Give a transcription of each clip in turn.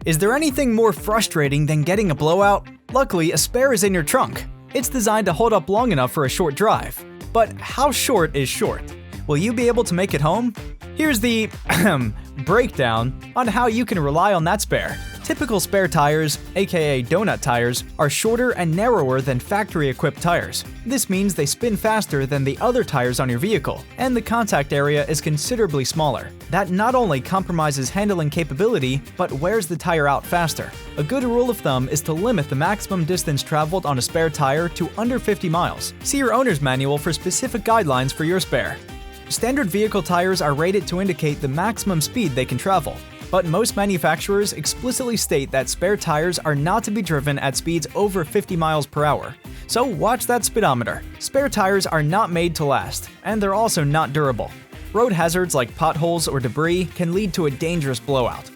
Is there anything more frustrating than getting a blowout? Luckily, a spare is in your trunk. It's designed to hold up long enough for a short drive. But how short is short? Will you be able to make it home? Here's the breakdown on how you can rely on that spare. Typical spare tires, aka donut tires, are shorter and narrower than factory-equipped tires. This means they spin faster than the other tires on your vehicle, and the contact area is considerably smaller. That not only compromises handling capability, but wears the tire out faster. A good rule of thumb is to limit the maximum distance traveled on a spare tire to under 50 miles. See your owner's manual for specific guidelines for your spare. Standard vehicle tires are rated to indicate the maximum speed they can travel, but most manufacturers explicitly state that spare tires are not to be driven at speeds over 50 miles per hour. So watch that speedometer. Spare tires are not made to last, and they're also not durable. Road hazards like potholes or debris can lead to a dangerous blowout.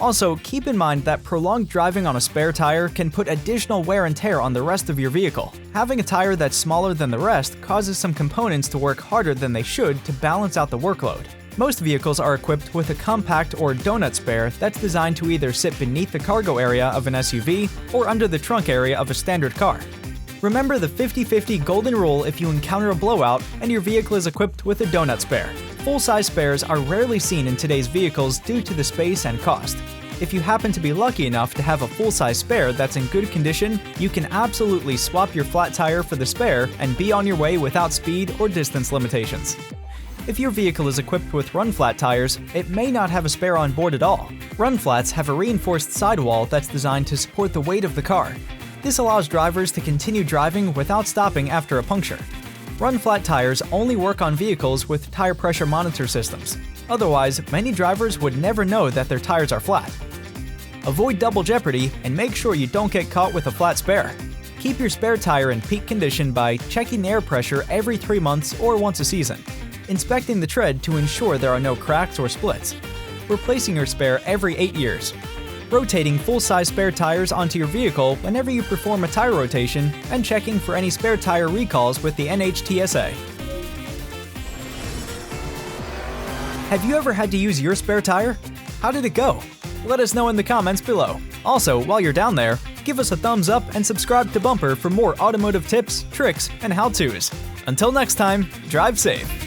Also, keep in mind that prolonged driving on a spare tire can put additional wear and tear on the rest of your vehicle. Having a tire that's smaller than the rest causes some components to work harder than they should to balance out the workload. Most vehicles are equipped with a compact or donut spare that's designed to either sit beneath the cargo area of an SUV or under the trunk area of a standard car. Remember the 50-50 golden rule if you encounter a blowout and your vehicle is equipped with a donut spare. Full-size spares are rarely seen in today's vehicles due to the space and cost. If you happen to be lucky enough to have a full-size spare that's in good condition, you can absolutely swap your flat tire for the spare and be on your way without speed or distance limitations. If your vehicle is equipped with run-flat tires, it may not have a spare on board at all. Run-flats have a reinforced sidewall that's designed to support the weight of the car. This allows drivers to continue driving without stopping after a puncture. Run-flat tires only work on vehicles with tire pressure monitor systems. Otherwise, many drivers would never know that their tires are flat. Avoid double jeopardy and make sure you don't get caught with a flat spare. Keep your spare tire in peak condition by checking the air pressure every 3 months or once a season. Inspecting the tread to ensure there are no cracks or splits. Replacing your spare every 8 years. Rotating full-size spare tires onto your vehicle whenever you perform a tire rotation, and checking for any spare tire recalls with the NHTSA. Have you ever had to use your spare tire? How did it go? Let us know in the comments below. Also, while you're down there, give us a thumbs up and subscribe to Bumper for more automotive tips, tricks, and how-tos. Until next time, drive safe.